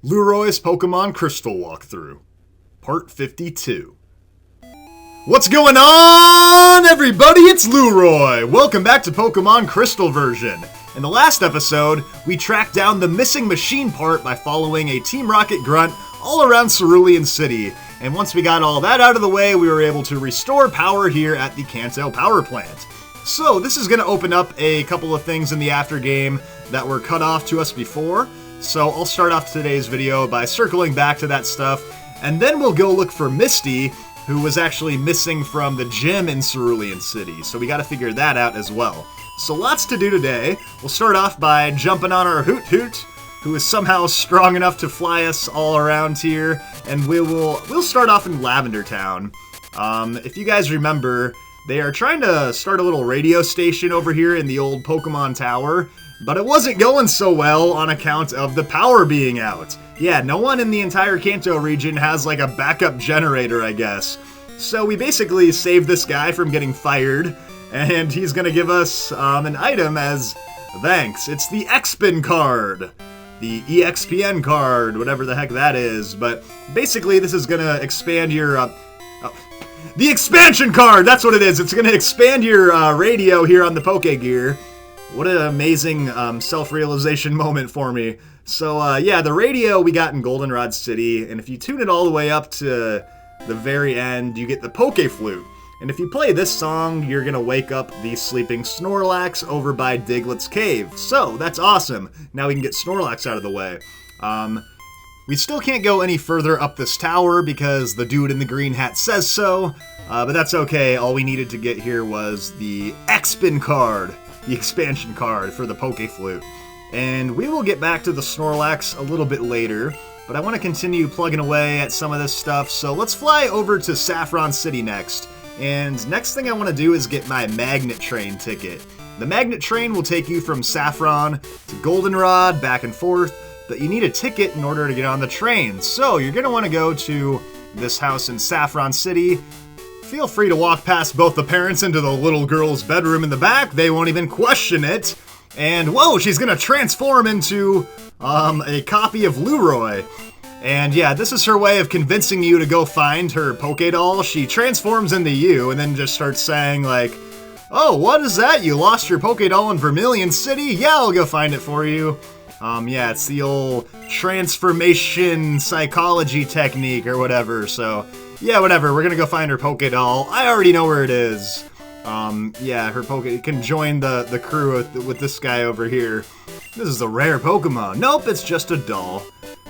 Lueroi's Pokemon Crystal Walkthrough, Part 52. What's going on, everybody? It's Lueroi! Welcome back to Pokemon Crystal version. In the last episode, we tracked down the missing machine part by following a Team Rocket grunt all around Cerulean City. And once we got all that out of the way, we were able to restore power here at the Kanto Power Plant. So this is going to open up a couple of things in the aftergame that were cut off to us before. So I'll start off today's video by circling back to that stuff, and then we'll go look for Misty, who was actually missing from the gym in Cerulean City. So we got to figure that out as well. So lots to do today. We'll start off by jumping on our Hoot Hoot, who is somehow strong enough to fly us all around here, and we'll start off in Lavender Town. If you guys remember, they are trying to start a little radio station over here in the old Pokemon Tower, but it wasn't going so well on account of the power being out. Yeah, no one in the entire Kanto region has like a backup generator, I guess. So we basically saved this guy from getting fired, and he's gonna give us an item as thanks. It's the EXPN card. The EXPN card, whatever the heck that is. But basically this is gonna expand your... the expansion card! That's what it is! It's gonna expand your radio here on the Pokegear. What an amazing self-realization moment for me. So, yeah, the radio we got in Goldenrod City, and if you tune it all the way up to the very end, you get the Poke Flute. And if you play this song, you're gonna wake up the sleeping Snorlax over by Diglett's Cave. So, that's awesome. Now we can get Snorlax out of the way. We still can't go any further up this tower because the dude in the green hat says so, but that's okay. All we needed to get here was the EXPN card. The expansion card for the Poke Flute. And we will get back to the Snorlax a little bit later, but I want to continue plugging away at some of this stuff, so let's fly over to Saffron City next. And next thing I want to do is get my Magnet Train ticket. The Magnet Train will take you from Saffron to Goldenrod, back and forth, but you need a ticket in order to get on the train. So you're going to want to go to this house in Saffron City. Feel free to walk past both the parents into the little girl's bedroom in the back. They won't even question it. And whoa, she's gonna transform into a copy of Lueroi. And yeah, this is her way of convincing you to go find her Pokédoll. She transforms into you and then just starts saying like, oh, what is that? You lost your Pokédoll in Vermilion City? Yeah, I'll go find it for you. Yeah, it's the old transformation psychology technique or whatever, so... yeah, whatever, we're gonna go find her Pokédoll. I already know where it is. Yeah, her can join the crew with this guy over here. This is a rare Pokemon. Nope, it's just a doll.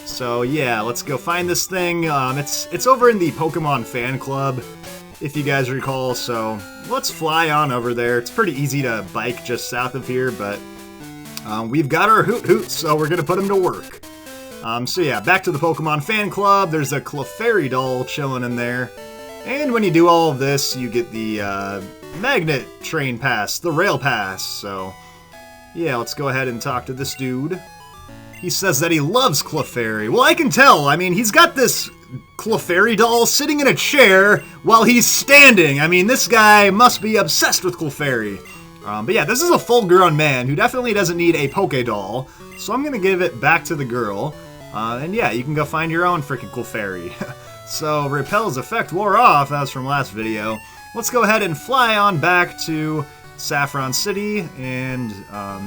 So yeah, let's go find this thing. It's over in the Pokemon fan club, if you guys recall, so let's fly on over there. It's pretty easy to bike just south of here, but we've got our Hoot Hoot, so we're gonna put him to work. So yeah, back to the Pokemon fan club. There's a Clefairy doll chilling in there. And when you do all of this, you get the Magnet Train Pass, the Rail Pass. So yeah, let's go ahead and talk to this dude. He says that he loves Clefairy. Well, I can tell. I mean, he's got this Clefairy doll sitting in a chair while he's standing. I mean, this guy must be obsessed with Clefairy. But yeah, this is a full-grown man who definitely doesn't need a Pokédoll. So I'm going to give it back to the girl. And yeah, you can go find your own freaking Clefairy. So, Repel's effect wore off, that was from last video. Let's go ahead and fly on back to Saffron City, and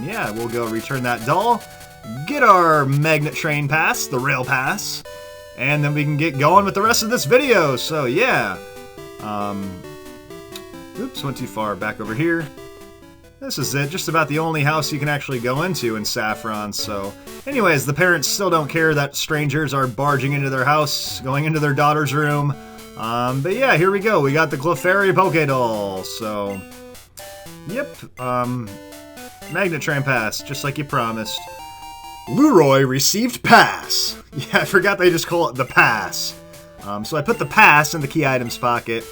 yeah, we'll go return that doll, get our Magnet Train Pass, the Rail Pass, and then we can get going with the rest of this video, so yeah. Oops, went too far, back over here. This is it, just about the only house you can actually go into in Saffron, so... anyways, the parents still don't care that strangers are barging into their house, going into their daughter's room. But yeah, here we go, we got the Clefairy Pokédoll, so... yep, Magnet Train Pass, just like you promised. Lueroi received pass! Yeah, I forgot they just call it the pass. So I put the pass in the key items pocket.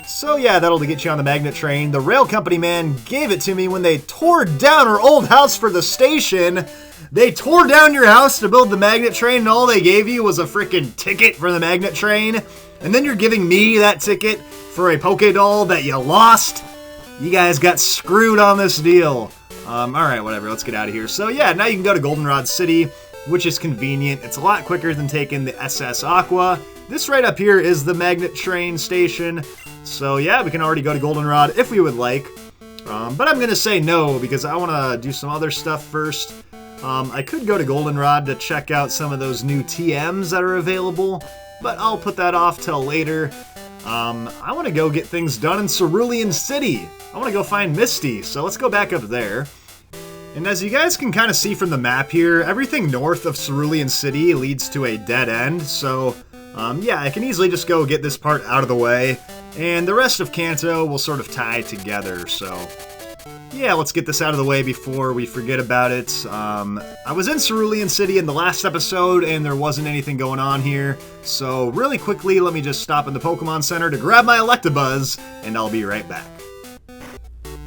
So yeah, that'll get you on the Magnet Train. The rail company man gave it to me when they tore down our old house for the station. They tore down your house to build the Magnet Train, and all they gave you was a freaking ticket for the Magnet Train. And then you're giving me that ticket for a Pokédoll that you lost? You guys got screwed on this deal. Alright, whatever, let's get out of here. So yeah, now you can go to Goldenrod City. which is convenient. It's a lot quicker than taking the SS Aqua. This right up here is the magnet train station. So yeah, we can already go to Goldenrod if we would like. But I'm going to say no because I want to do some other stuff first. I could go to Goldenrod to check out some of those new TMs that are available, but I'll put that off till later. I want to go get things done in Cerulean City. I want to go find Misty, so let's go back up there. And as you guys can kind of see from the map here, everything north of Cerulean City leads to a dead end, so yeah, I can easily just go get this part out of the way, and the rest of Kanto will sort of tie together, so yeah, let's get this out of the way before we forget about it. I was in Cerulean City in the last episode, and there wasn't anything going on here, so really quickly, let me just stop in the Pokemon Center to grab my Electabuzz, and I'll be right back.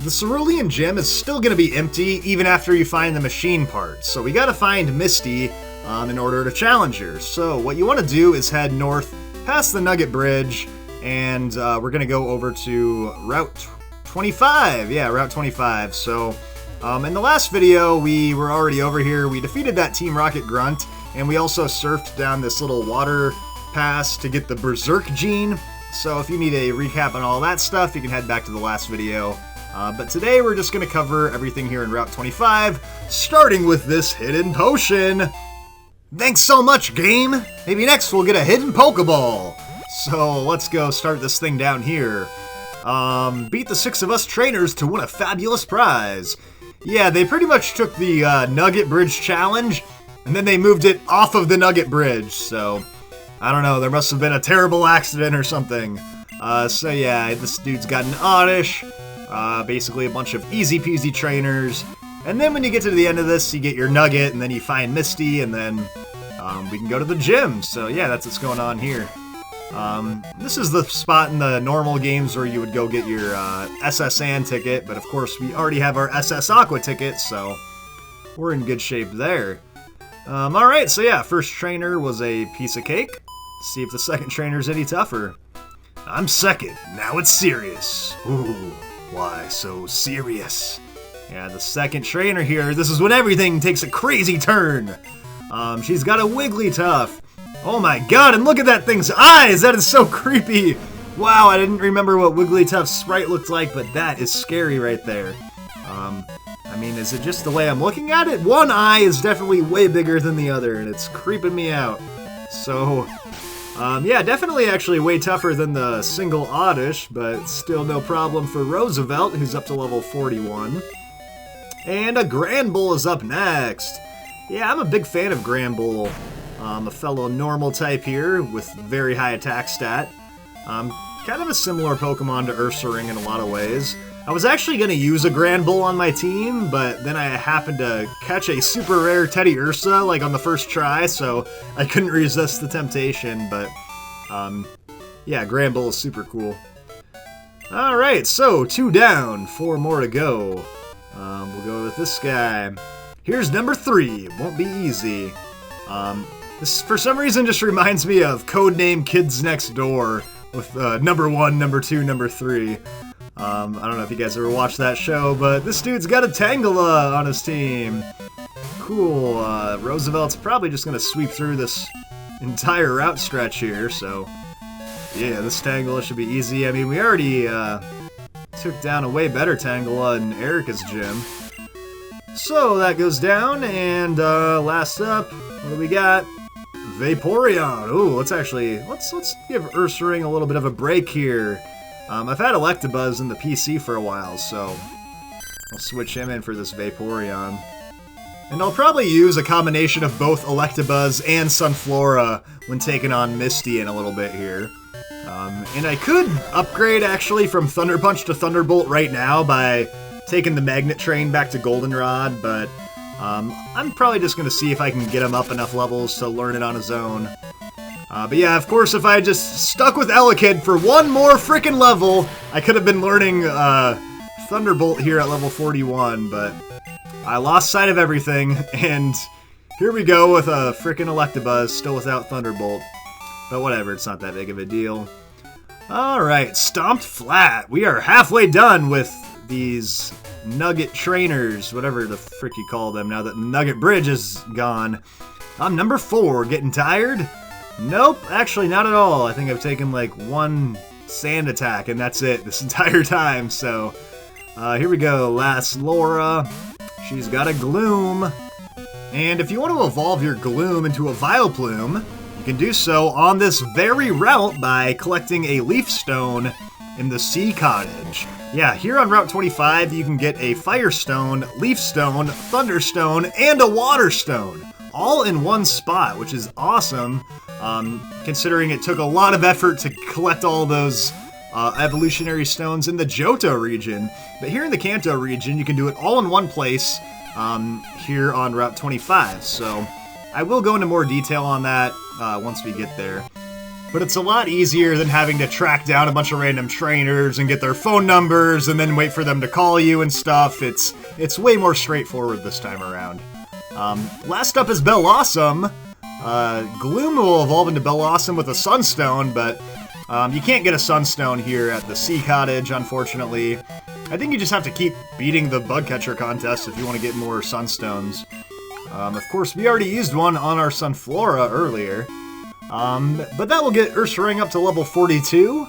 The Cerulean Gym is still going to be empty even after you find the machine parts, so we got to find Misty in order to challenge her. So what you want to do is head north past the Nugget Bridge, and we're going to go over to Route 25. Yeah, Route 25. So in the last video, we were already over here. We defeated that Team Rocket Grunt, and we also surfed down this little water pass to get the Berserk Gene. So if you need a recap on all that stuff, you can head back to the last video. But today we're just going to cover everything here in Route 25, starting with this hidden potion. Thanks so much, game! Maybe next we'll get a hidden Pokeball. So let's go start this thing down here. Beat the 6 of us trainers to win a fabulous prize. Yeah, they pretty much took the Nugget Bridge challenge, and then they moved it off of the Nugget Bridge, so I don't know, there must have been a terrible accident or something. So yeah, this dude's got an Oddish. Basically a bunch of easy peasy trainers, and then when you get to the end of this, you get your Nugget, and then you find Misty, and then we can go to the gym. So yeah, that's what's going on here. This is the spot in the normal games where you would go get your SS Sand ticket, but of course we already have our SS Aqua ticket, so we're in good shape there. Alright, so yeah, first trainer was a piece of cake. See if the second trainer's any tougher. I'm second, now it's serious. Ooh. Why so serious? Yeah, the second trainer here, this is when everything takes a crazy turn. She's got a Wigglytuff. Oh my god, and look at that thing's eyes! That is so creepy! Wow, I didn't remember what Wigglytuff's sprite looked like, but that is scary right there. I mean, is it just the way I'm looking at it? One eye is definitely way bigger than the other, and it's creeping me out. So, yeah, definitely actually way tougher than the single Oddish, but still no problem for Roosevelt, who's up to level 41. And a Granbull is up next. Yeah, I'm a big fan of Granbull. A fellow normal type here with very high attack stat. Kind of a similar Pokemon to Ursaring in a lot of ways. I was actually going to use a Granbull on my team, but then I happened to catch a super rare Teddy Ursa like on the first try, so I couldn't resist the temptation, but yeah, Granbull is super cool. Alright, so 2 down, 4 more to go. We'll go with this guy. Here's number 3, won't be easy. This for some reason just reminds me of Codename Kids Next Door with number 1, number 2, number 3. I don't know if you guys ever watched that show, but this dude's got a Tangela on his team. Cool. Roosevelt's probably just going to sweep through this entire route stretch here, so yeah, this Tangela should be easy. I mean, we already took down a way better Tangela in Erica's gym. So that goes down, and last up, what do we got? Vaporeon. Ooh, let's give Ursaring a little bit of a break here. I've had Electabuzz in the PC for a while, so I'll switch him in for this Vaporeon. And I'll probably use a combination of both Electabuzz and Sunflora when taking on Misty in a little bit here. And I could upgrade, actually, from Thunder Punch to Thunderbolt right now by taking the Magnet Train back to Goldenrod, but I'm probably just going to see if I can get him up enough levels to learn it on his own. But yeah, of course, if I just stuck with Elekid for one more freaking level, I could have been learning Thunderbolt here at level 41, but I lost sight of everything, and here we go with a freaking Electabuzz, still without Thunderbolt. But whatever, it's not that big of a deal. Alright, Stomped Flat. We are halfway done with these Nugget trainers, whatever the frick you call them now that Nugget Bridge is gone. I'm number 4. Getting tired? Nope, actually not at all. I think I've taken like 1 sand attack and that's it this entire time. So here we go. Last Laura. She's got a Gloom. And if you want to evolve your Gloom into a Vileplume, you can do so on this very route by collecting a Leaf Stone in the Sea Cottage. Yeah, here on Route 25, you can get a Fire Stone, Leaf Stone, Thunder Stone, and a Water Stone, all in one spot, which is awesome, considering it took a lot of effort to collect all those evolutionary stones in the Johto region. But here in the Kanto region, you can do it all in one place here on Route 25. So I will go into more detail on that once we get there. But it's a lot easier than having to track down a bunch of random trainers and get their phone numbers and then wait for them to call you and stuff. It's way more straightforward this time around. Last up is Bellossom. Gloom will evolve into Bellossom with a Sunstone, but you can't get a Sunstone here at the Sea Cottage, unfortunately. I think you just have to keep beating the Bug Catcher contest if you want to get more Sunstones. Of course, we already used one on our Sunflora earlier. But that will get Ursaring up to level 42.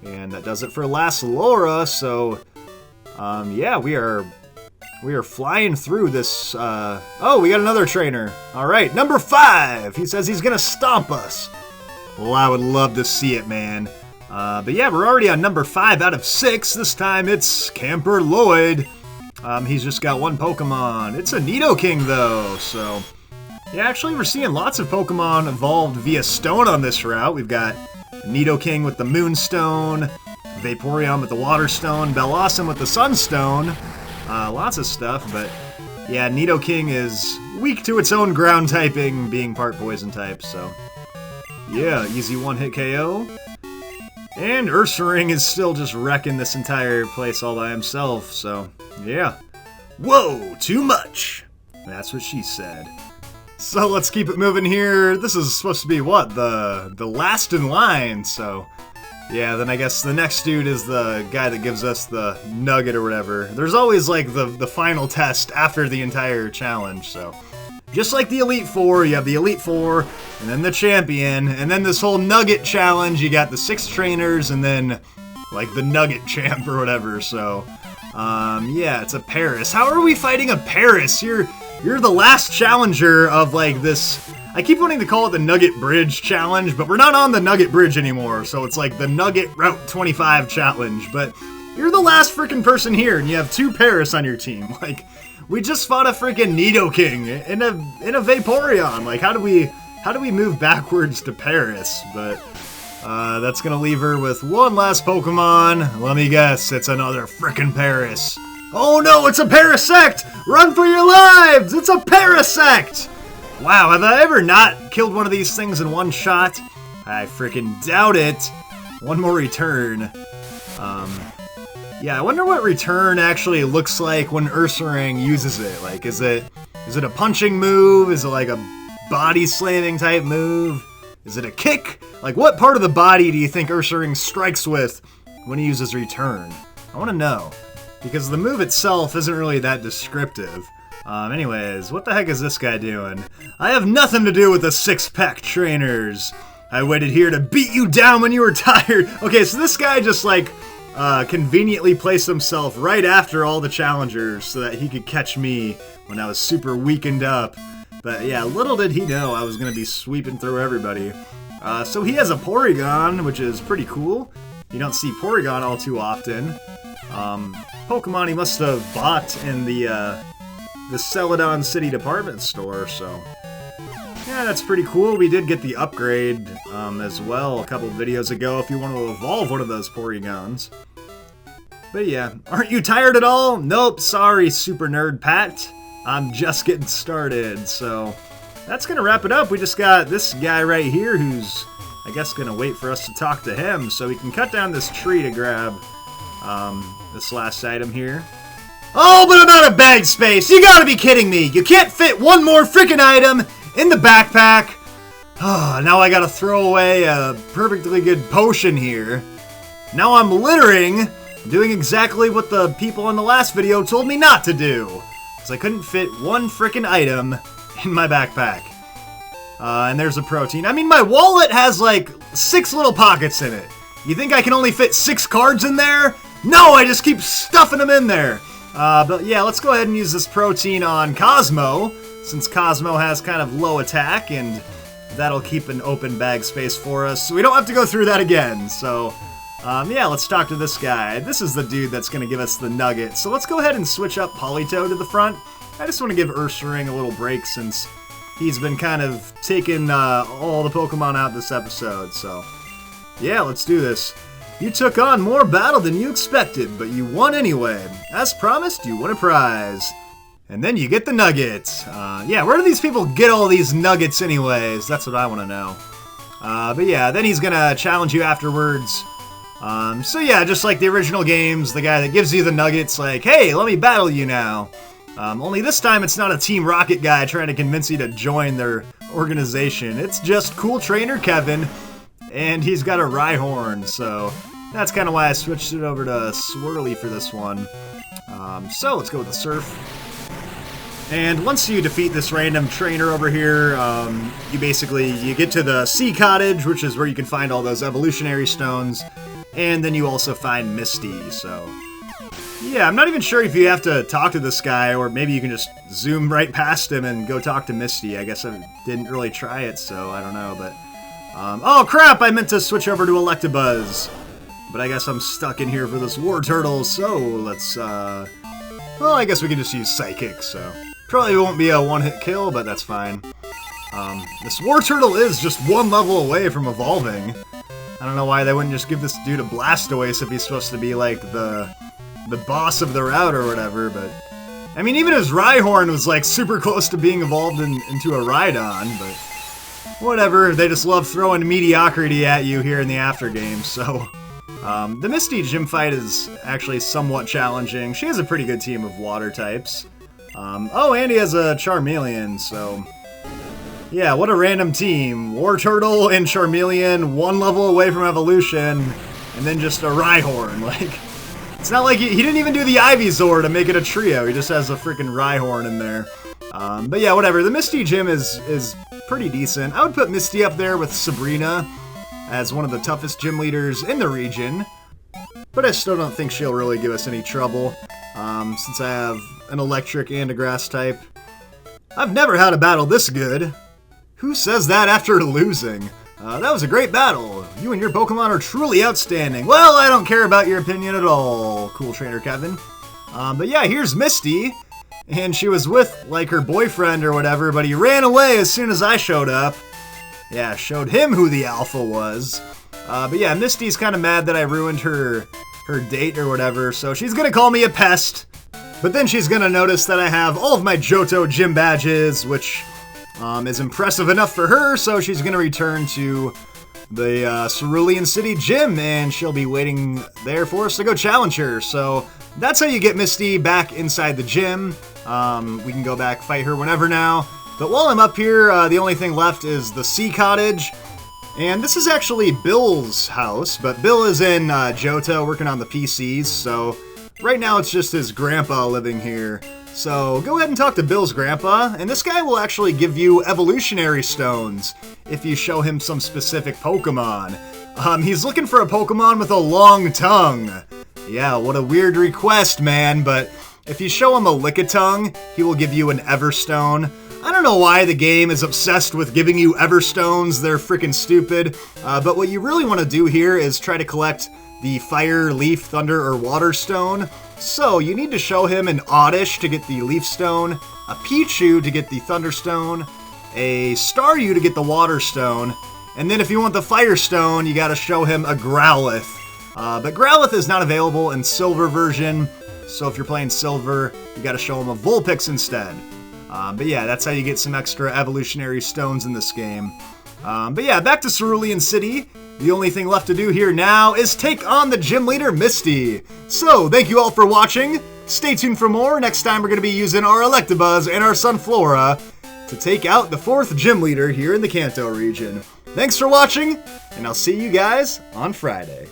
And that does it for last Laura, so yeah, we are flying through this. Oh, we got another trainer. Alright, number 5! He says he's gonna stomp us. Well, I would love to see it, man. But yeah, we're already on number 5 out of 6. This time it's Camper Lloyd. He's just got 1 Pokemon. It's a Nidoking, though, so... Yeah, actually, we're seeing lots of Pokemon evolved via Stone on this route. We've got Nidoking with the Moonstone, Vaporeon with the Water Stone, Bellossom with the Sunstone. Lots of stuff, but yeah, Nidoking is weak to its own ground typing, being part Poison type, so... Yeah, easy one-hit KO. And Ursaring is still just wrecking this entire place all by himself, so yeah. Whoa, too much! That's what she said. So let's keep it moving here. This is supposed to be, what, the last in line, so... Yeah, then I guess the next dude is the guy that gives us the Nugget or whatever. There's always, like, the final test after the entire challenge, so... Just like the Elite Four, you have the Elite Four, and then the Champion, and then this whole Nugget challenge, you got the 6 trainers, and then, like, the Nugget Champ or whatever, so... yeah, it's a Paris. How are we fighting a Paris? You're the last challenger of, like, this... I keep wanting to call it the Nugget Bridge Challenge, but we're not on the Nugget Bridge anymore, so it's like the Nugget Route 25 Challenge, but you're the last freaking person here, and you have 2 Paris on your team. Like, we just fought a freaking Nidoking in a Vaporeon. Like, how do we move backwards to Paris? But that's gonna leave her with 1 last Pokemon. Let me guess, it's another freaking Paris. Oh no, it's a Parasect! Run for your lives! It's a Parasect! Wow, have I ever not killed one of these things in 1 shot? I freaking doubt it. 1 more return. Yeah, I wonder what return actually looks like when Ursaring uses it. Like, is it a punching move? Is it like a body slamming type move? Is it a kick? Like, what part of the body do you think Ursaring strikes with when he uses return? I want to know. Because the move itself isn't really that descriptive. Anyways, what the heck is this guy doing? I have nothing to do with the 6-pack trainers. I waited here to beat you down when you were tired. Okay, so this guy just, like, conveniently placed himself right after all the challengers so that he could catch me when I was super weakened up. But yeah, little did he know I was going to be sweeping through everybody. So he has a Porygon, which is pretty cool. You don't see Porygon all too often. Pokemon he must have bought in the Celadon City department store, so... Yeah, that's pretty cool. We did get the upgrade as well a couple videos ago if you want to evolve one of those Porygons. But yeah, aren't you tired at all? Nope, sorry, Super Nerd Pat. I'm just getting started, so... That's gonna wrap it up. We just got this guy right here who's, I guess, gonna wait for us to talk to him so we can cut down this tree to grab this last item here. Oh, but I'm out of bag space! You gotta be kidding me! You can't fit 1 more freaking item in the backpack! Oh, now I gotta throw away a perfectly good potion here. Now I'm littering, doing exactly what the people in the last video told me not to do. Because I couldn't fit 1 freaking item in my backpack. And there's a protein. I mean, my wallet has like 6 little pockets in it. You think I can only fit 6 cards in there? No, I just keep stuffing them in there. But yeah, let's go ahead and use this protein on Cosmo, since Cosmo has kind of low attack, and that'll keep an open bag space for us, so we don't have to go through that again. So, yeah, let's talk to this guy. This is the dude that's going to give us the Nugget. So let's go ahead and switch up Polito to the front. I just want to give Ursaring a little break since he's been kind of taking all the Pokemon out this episode. So, yeah, let's do this. You took on more battle than you expected, but you won anyway. As promised, you won a prize. And then you get the Nuggets. Yeah, where do these people get all these Nuggets anyways? That's what I want to know. But yeah, then he's gonna challenge you afterwards. So yeah, just like the original games, the guy that gives you the Nuggets, like, hey, let me battle you now. Only this time it's not a Team Rocket guy trying to convince you to join their organization. It's just cool trainer Kevin, and he's got a Rhyhorn, so that's kind of why I switched it over to Swirly for this one. So let's go with the Surf. And once you defeat this random trainer over here, you get to the Sea Cottage, which is where you can find all those evolutionary stones, and then you also find Misty, so yeah, I'm not even sure if you have to talk to this guy, or maybe you can just zoom right past him and go talk to Misty. I guess I didn't really try it, so I don't know, but oh crap, I meant to switch over to Electabuzz, but I guess I'm stuck in here for this War Turtle, so let's well, I guess we can just use Psychic, so probably won't be a one-hit kill, but that's fine. This War Turtle is just 1 level away from evolving. I don't know why they wouldn't just give this dude a Blastoise if he's supposed to be like the boss of the route or whatever, but I mean, even his Rhyhorn was like super close to being evolved into a Rhydon, but whatever, they just love throwing mediocrity at you here in the after game, so the Misty gym fight is actually somewhat challenging. She has a pretty good team of water types. Oh, and he has a Charmeleon, so yeah, what a random team. War Turtle and Charmeleon, 1 level away from evolution, and then just a Rhyhorn. Like, it's not like he didn't even do the Ivysaur to make it a trio. He just has a freaking Rhyhorn in there. But yeah, whatever. The Misty gym is pretty decent. I would put Misty up there with Sabrina as one of the toughest gym leaders in the region, but I still don't think she'll really give us any trouble, since I have an electric and a grass type. I've never had a battle this good. Who says that after losing? That was a great battle. You and your Pokemon are truly outstanding. Well, I don't care about your opinion at all, cool trainer Kevin. But yeah, here's Misty, and she was with, like, her boyfriend or whatever, but he ran away as soon as I showed up. Yeah, showed him who the alpha was. But yeah, Misty's kind of mad that I ruined her date or whatever, so she's gonna call me a pest. But then she's gonna notice that I have all of my Johto gym badges, which is impressive enough for her, so she's gonna return to the Cerulean City gym, and she'll be waiting there for us to go challenge her. So that's how you get Misty back inside the gym. We can go back, fight her whenever now. But while I'm up here, the only thing left is the Sea Cottage. And this is actually Bill's house, but Bill is in Johto working on the PCs, so right now it's just his grandpa living here. So go ahead and talk to Bill's grandpa, and this guy will actually give you evolutionary stones if you show him some specific Pokemon. He's looking for a Pokemon with a long tongue. Yeah, what a weird request, man, but if you show him a Lickitung, he will give you an Everstone. I don't know why the game is obsessed with giving you Everstones, they're freaking stupid, but what you really want to do here is try to collect the Fire, Leaf, Thunder, or Water Stone. So you need to show him an Oddish to get the Leaf Stone, a Pichu to get the Thunder Stone, a Staryu to get the Water Stone, and then if you want the Fire Stone, you gotta show him a Growlithe. But Growlithe is not available in Silver version, so if you're playing Silver, you gotta show him a Vulpix instead. But yeah, that's how you get some extra evolutionary stones in this game. But yeah, back to Cerulean City. The only thing left to do here now is take on the gym leader, Misty. So, thank you all for watching. Stay tuned for more. Next time we're going to be using our Electabuzz and our Sunflora to take out the 4th gym leader here in the Kanto region. Thanks for watching, and I'll see you guys on Friday.